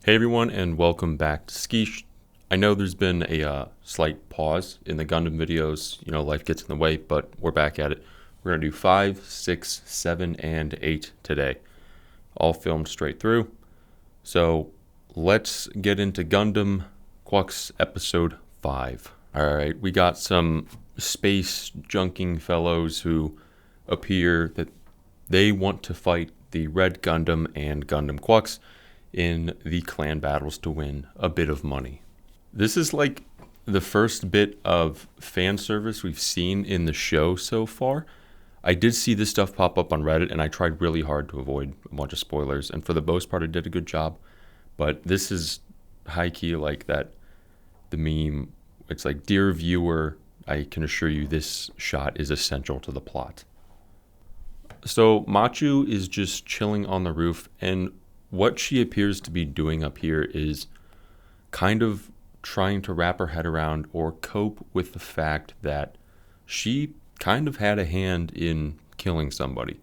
Hey everyone, and welcome back to Skish. I know there's been a slight pause in the Gundam videos. Life gets in the way, but we're back at it. We're going to do 5, 6, 7, and 8 today. All filmed straight through. So let's get into Gundam Gquuuuuux episode 5. Alright, we got some space junking fellows who appear that they want to fight the Red Gundam and Gundam Gquuuuuux in the clan battles to win a bit of money. This is like the first bit of fan service we've seen in the show so far. I did see this stuff pop up on Reddit, and I tried really hard to avoid a bunch of spoilers, and for the most part I did a good job. But this is high-key like that, the meme, it's like, "Dear viewer, I can assure you this shot is essential to the plot." So Machu is just chilling on the roof, and what she appears to be doing up here is kind of trying to wrap her head around or cope with the fact that she kind of had a hand in killing somebody.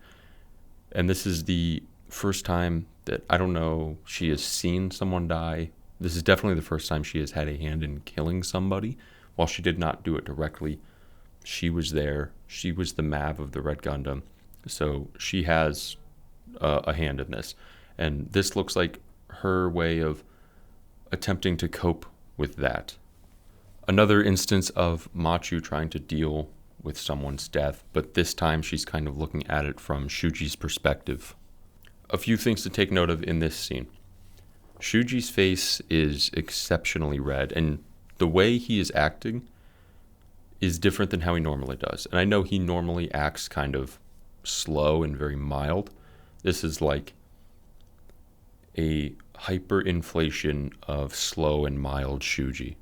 And this is the first time that, I don't know, she has seen someone die. This is definitely the first time she has had a hand in killing somebody. While she did not do it directly, she was there. She was the Mav of the Red Gundam. So she has a hand in this. And this looks like her way of attempting to cope with that. Another instance of Machu trying to deal with someone's death, but this time she's kind of looking at it from Shuji's perspective. A few things to take note of in this scene. Shuji's face is exceptionally red, and the way he is acting is different than how he normally does. And I know he normally acts kind of slow and very mild. This is like a hyperinflation of slow and mild Shuji.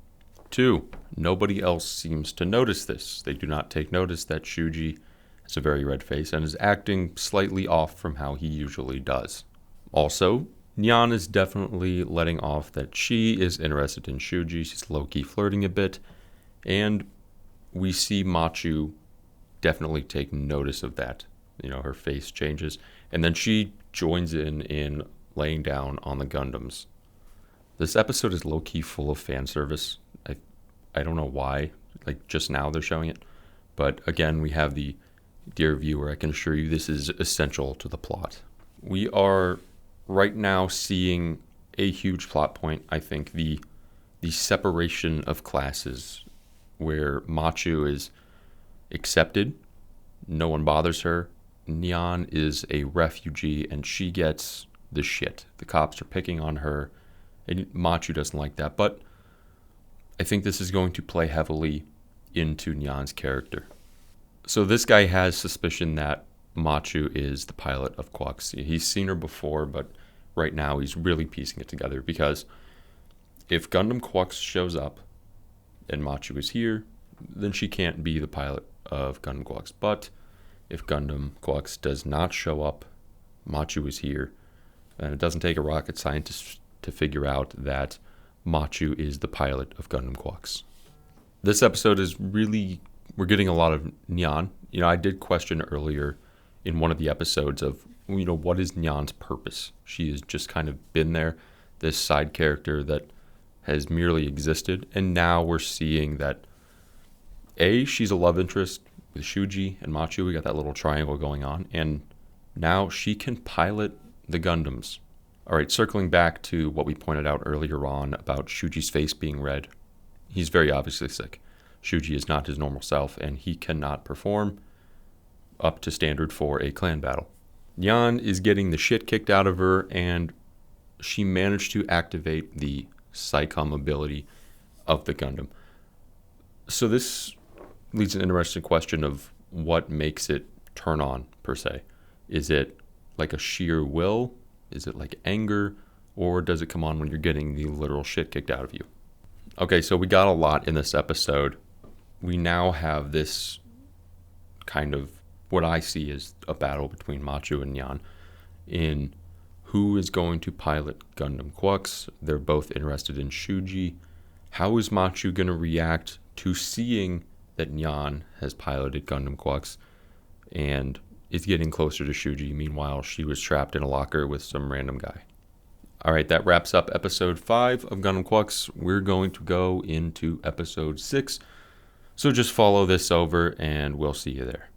2, nobody else seems to notice this. They do not take notice that Shuji has a very red face and is acting slightly off from how he usually does. Also, Nyan is definitely letting off that she is interested in Shuji. She's low-key flirting a bit, and we see Machu definitely take notice of that. Her face changes, and then she joins in laying down on the Gundams. This episode is low-key full of fan service. I don't know why, like just now they're showing it. But again, we have the "Dear viewer, I can assure you this is essential to the plot." We are right now seeing a huge plot point, I think, the separation of classes, where Machu is accepted, no one bothers her. Nyan is a refugee, and she gets the shit. The cops are picking on her, and Machu doesn't like that. But I think this is going to play heavily into Nyan's character. So this guy has suspicion that Machu is the pilot of Gquuuuuux. He's seen her before, but right now he's really piecing it together, because if Gundam Gquuuuuux shows up and Machu is here, then she can't be the pilot of Gundam Gquuuuuux. But if Gundam Gquuuuuux does not show up, Machu is here, and it doesn't take a rocket scientist to figure out that Machu is the pilot of Gundam Gquuuuuux. This episode is really, we're getting a lot of Nyan. I did question earlier in one of the episodes of, what is Nyan's purpose? She has just kind of been there, this side character that has merely existed, and now we're seeing that she's a love interest with Shuji and Machu. We got that little triangle going on, and now she can pilot the Gundams. All right, circling back to what we pointed out earlier on about Shuji's face being red. He's very obviously sick. Shuji is not his normal self, and he cannot perform up to standard for a clan battle. Nyan is getting the shit kicked out of her, and she managed to activate the Psycom ability of the Gundam. So this leads to an interesting question of what makes it turn on, per se. Is it like a sheer will? Is it like anger? Or does it come on when you're getting the literal shit kicked out of you? Okay, so we got a lot in this episode. We now have this kind of, what I see as a battle between Machu and Nyan in who is going to pilot Gundam Gquuuuuux. They're both interested in Shuji. How is Machu going to react to seeing that Nyan has piloted Gundam Gquuuuuux and is getting closer to Shuji? Meanwhile, she was trapped in a locker with some random guy. All right, that wraps up episode 5 of Gundam Gquuuuuux. We're going to go into episode 6. So just follow this over and we'll see you there.